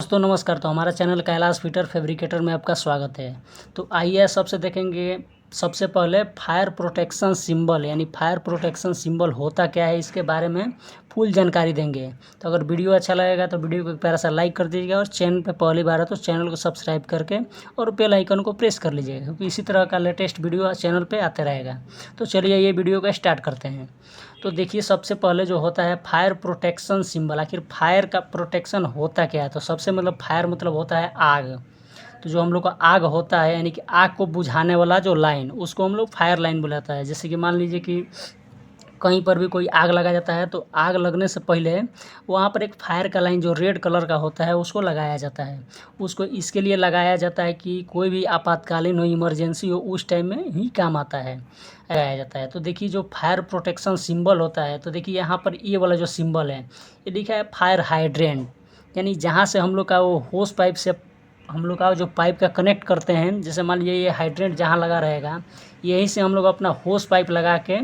दोस्तों नमस्कार। तो हमारा चैनल कैलाश फिटर फैब्रिकेटर में आपका स्वागत है। तो आइए सबसे देखेंगे सबसे पहले फायर प्रोटेक्शन सिंबल यानी फायर प्रोटेक्शन सिंबल होता क्या है, इसके बारे में फुल जानकारी देंगे। तो अगर वीडियो अच्छा लगेगा तो वीडियो को एक प्यारा सा लाइक कर दीजिएगा और चैनल पे पहली बार है तो चैनल को सब्सक्राइब करके और बेल आइकन को प्रेस कर लीजिएगा, क्योंकि इसी तरह का लेटेस्ट वीडियो चैनल पर आते रहेगा। तो चलिए ये वीडियो को स्टार्ट करते हैं। तो देखिए सबसे पहले जो होता है फायर प्रोटेक्शन सिंबल। आखिर फायर का प्रोटेक्शन होता क्या है? तो सबसे मतलब फायर मतलब होता है आग। तो जो हम लोग का आग होता है यानी कि आग को बुझाने वाला जो लाइन, उसको हम लोग फायर लाइन बुलाता है। जैसे कि मान लीजिए कि कहीं पर भी कोई आग लगा जाता है तो आग लगने से पहले वहाँ पर एक फायर का लाइन जो रेड कलर का होता है उसको लगाया जाता है। उसको इसके लिए लगाया जाता है कि कोई भी आपातकालीन हो, इमरजेंसी हो, उस टाइम में ही काम आता है, लगाया जाता है। तो देखिए जो फायर प्रोटेक्शन सिंबल होता है, तो देखिए यहाँ पर ये वाला जो सिंबल है ये लिखा है फायर हाइड्रेंट, यानी जहाँ से हम लोग का वो होस पाइप से हम लोग का जो पाइप का कनेक्ट करते हैं। जैसे मान लीजिए ये हाइड्रेंट जहाँ लगा रहेगा, यहीं से हम लोग अपना होस पाइप लगा के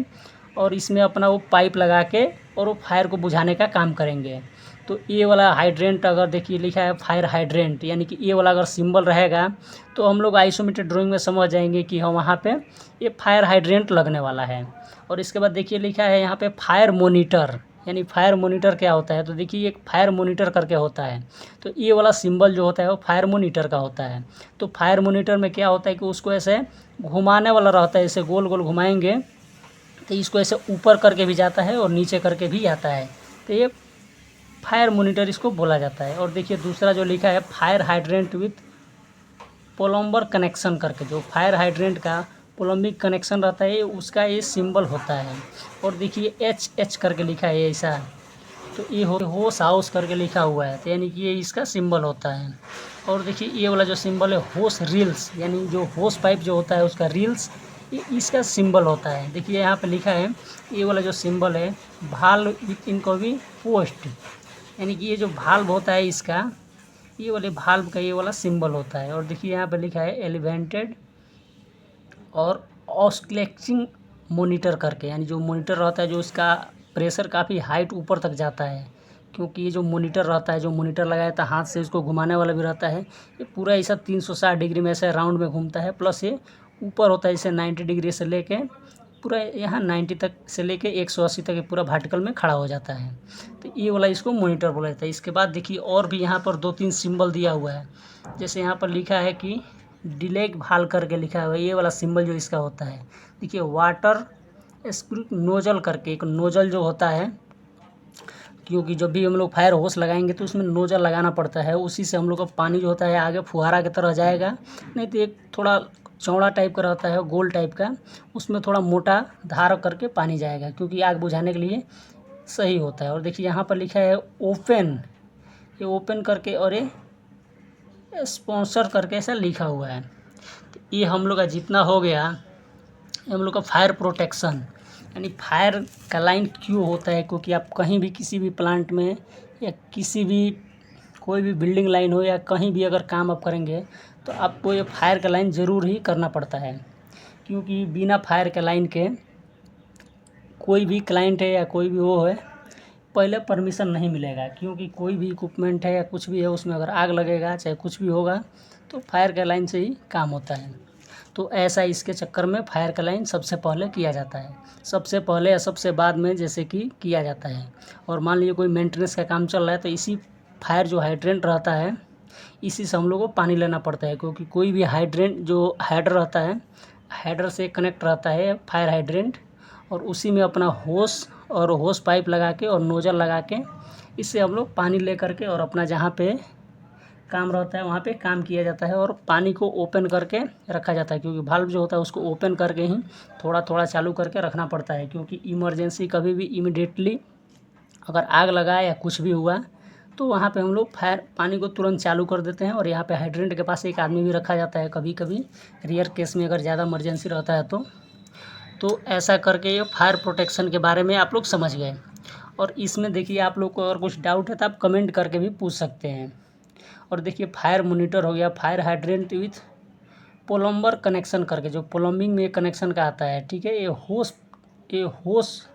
और इसमें अपना वो पाइप लगा के और वो फायर को बुझाने का काम करेंगे। तो ये वाला हाइड्रेंट अगर देखिए लिखा है फायर हाइड्रेंट, यानी कि ये वाला अगर सिंबल रहेगा तो हम लोग आइसोमेट्रिक ड्राइंग में समझ जाएंगे कि हम वहाँ पे ये फायर हाइड्रेंट लगने वाला है। और इसके बाद देखिए लिखा है यहाँ पे फायर मोनीटर, यानी फायर मोनीटर क्या होता है? तो देखिए एक फायर मोनीटर करके होता है। तो ये वाला सिंबल जो होता है वो फायर मोनीटर का होता है। तो फायर मोनीटर में क्या होता है कि उसको ऐसे घुमाने वाला रहता है, ऐसे गोल गोल घुमाएंगे तो इसको ऐसे ऊपर करके भी जाता है और नीचे करके भी आता है। तो ये फायर मोनीटर इसको बोला जाता है। और देखिए दूसरा जो लिखा है fire hydrant with plumber connection करके, जो फायर हाइड्रेंट का प्लम्बिंग कनेक्शन रहता है उसका ये सिंबल होता है। और देखिए एच करके लिखा है ऐसा, तो ये होस हाउस करके लिखा हुआ है, तो यानी कि ये इसका सिंबल होता है। और देखिए ये वाला जो सिंबल है होस रील्स, यानी जो होस पाइप जो होता है उसका रील्स, ये इसका सिंबल होता है। देखिए यहाँ पे लिखा है ये वाला जो सिंबल है भाल्व विथ इनकॉवी पोस्ट, यानी कि ये जो भाल्व होता है इसका, ये वाले भाल्व का ये वाला सिंबल होता है। और देखिए यहाँ पे लिखा है एलिवेंटेड और ऑस्किलेटिंग मोनीटर करके, यानी जो मोनीटर रहता है जो इसका प्रेशर काफ़ी हाइट ऊपर तक जाता है, क्योंकि ये जो मोनीटर रहता है, जो मोनीटर लगाया था हाथ से इसको घुमाने वाला भी रहता है, ये पूरा ऐसा 360 डिग्री में ऐसे राउंड में घूमता है। प्लस ये ऊपर होता है जैसे 90 डिग्री से लेके पूरा यहाँ 90 तक से लेके 180 तक पूरा वर्टिकल में खड़ा हो जाता है। तो ये वाला इसको मोनीटर बोला जाता है। इसके बाद देखिए और भी यहाँ पर 2-3 सिंबल दिया हुआ है। जैसे यहाँ पर लिखा है कि डिलेग भाल करके लिखा हुआ है, ये वाला सिंबल जो इसका होता है। देखिए वाटर स्प्रिट नोजल करके एक नोजल जो होता है, क्योंकि जब भी हम लोग फायर होस लगाएंगे तो उसमें नोजल लगाना पड़ता है, उसी से हम लोग का पानी जो होता है आगे फुहारा की तरह जाएगा। नहीं तो एक थोड़ा चौड़ा टाइप का रहता है, गोल टाइप का, उसमें थोड़ा मोटा धार करके पानी जाएगा, क्योंकि आग बुझाने के लिए सही होता है। और देखिए यहाँ पर लिखा है ओपन, ये ओपन करके और ये स्पॉन्सर करके ऐसा लिखा हुआ है। तो ये हम लोग का जितना हो गया हम लोग का फायर प्रोटेक्शन, यानी फायर का लाइन क्यों होता है, क्योंकि आप कहीं भी किसी भी प्लांट में या किसी भी कोई भी बिल्डिंग लाइन हो या कहीं भी अगर काम आप करेंगे तो आपको ये फायर का लाइन ज़रूर ही करना पड़ता है। क्योंकि बिना फायर के लाइन के कोई भी क्लाइंट है या कोई भी वो है पहले परमिशन नहीं मिलेगा, क्योंकि कोई भी इक्विपमेंट है या कुछ भी है उसमें अगर आग लगेगा चाहे कुछ भी होगा तो फायर का लाइन से ही काम होता है। तो ऐसा इसके चक्कर में फायर का लाइन सबसे पहले किया जाता है, सबसे पहले या सबसे बाद में जैसे कि किया जाता है। और मान लीजिए कोई मेंटेनेंस का काम चल रहा है तो इसी फायर जो हाइड्रेंट रहता है इसी से हम लोग को पानी लेना पड़ता है, क्योंकि कोई भी हाइड्रेंट जो हेडर रहता है हेडर से कनेक्ट रहता है फायर हाइड्रेंट, और उसी में अपना होस और होस पाइप लगा के और नोजल लगा के इससे हम लोग पानी ले करके और अपना जहाँ पे काम रहता है वहाँ पे काम किया जाता है। और पानी को ओपन करके रखा जाता है, क्योंकि वाल्व जो होता है उसको ओपन करके ही थोड़ा थोड़ा चालू करके रखना पड़ता है, क्योंकि इमरजेंसी कभी भी इमिडिएटली अगर आग लगा या कुछ भी हुआ तो वहाँ पे हम लोग फायर पानी को तुरंत चालू कर देते हैं। और यहाँ पे हाइड्रेंट के पास एक आदमी भी रखा जाता है, कभी कभी रेयर केस में अगर ज़्यादा इमरजेंसी रहता है तो ऐसा करके ये फायर प्रोटेक्शन के बारे में आप लोग समझ गए। और इसमें देखिए आप लोग को अगर कुछ डाउट है तो आप कमेंट करके भी पूछ सकते हैं। और देखिए फायर मोनीटर हो गया, fire hydrant with plumber connection करके, जो प्लम्बिंग में कनेक्शन का आता है, ठीक है। ये होस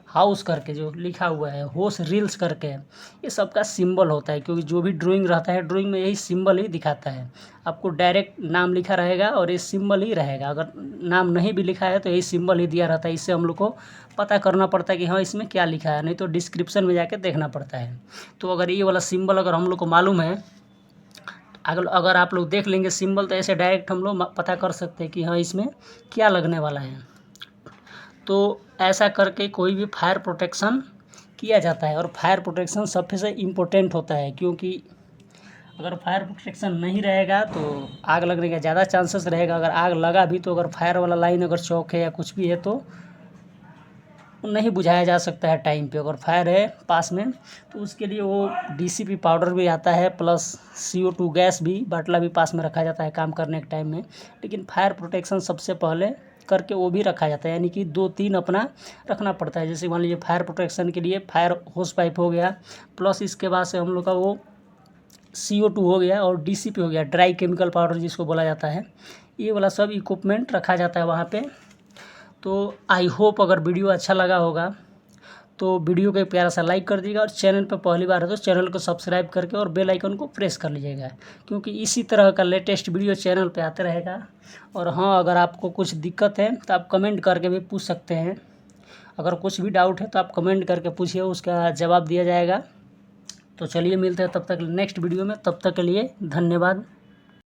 हाउस करके जो लिखा हुआ है, होस रील्स करके, ये सब का सिंबल होता है, क्योंकि जो भी ड्राइंग रहता है ड्राइंग में यही सिंबल ही दिखाता है। आपको डायरेक्ट नाम लिखा रहेगा और ये सिंबल ही रहेगा, अगर नाम नहीं भी लिखा है तो यही सिंबल ही दिया रहता है। इससे हम लोग को पता करना पड़ता है कि हाँ इसमें क्या लिखा है, नहीं तो डिस्क्रिप्शन में जाके देखना पड़ता है। तो अगर ये वाला सिंबल अगर हम लोग को मालूम है, अगर आप लोग देख लेंगे सिंबल, तो ऐसे डायरेक्ट हम लोग पता कर सकते हैं कि हाँ इसमें क्या लगने वाला है। तो ऐसा करके कोई भी फायर प्रोटेक्शन किया जाता है, और फायर प्रोटेक्शन सबसे इम्पोर्टेंट होता है, क्योंकि अगर फायर प्रोटेक्शन नहीं रहेगा तो आग लगने का ज़्यादा चांसेस रहेगा। अगर आग लगा भी तो अगर फायर वाला लाइन अगर चौक है या कुछ भी है तो नहीं बुझाया जा सकता है टाइम पे। अगर फायर है पास में तो उसके लिए वो डीसीपी पाउडर भी आता है, प्लस CO2 गैस भी, बाटला भी पास में रखा जाता है काम करने के टाइम में। लेकिन फायर प्रोटेक्शन सबसे पहले करके वो भी रखा जाता है, यानी कि 2-3 अपना रखना पड़ता है। जैसे मान लीजिए फायर प्रोटेक्शन के लिए फायर होस पाइप हो गया, प्लस इसके बाद से हम लोग का वो CO2 हो गया, और DCP हो गया, ड्राई केमिकल पाउडर जिसको बोला जाता है। ये वाला सब इक्विपमेंट रखा जाता है वहाँ पे। तो आई होप अगर वीडियो अच्छा लगा होगा तो वीडियो को एक प्यारा सा लाइक कर दीजिएगा, और चैनल पर पहली बार है तो चैनल को सब्सक्राइब करके और बेल आइकन को प्रेस कर लीजिएगा, क्योंकि इसी तरह का लेटेस्ट वीडियो चैनल पे आते रहेगा। और हाँ, अगर आपको कुछ दिक्कत है तो आप कमेंट करके भी पूछ सकते हैं। अगर कुछ भी डाउट है तो आप कमेंट करके पूछिए, उसका जवाब दिया जाएगा। तो चलिए मिलते हैं तब तक नेक्स्ट वीडियो में, तब तक के लिए धन्यवाद।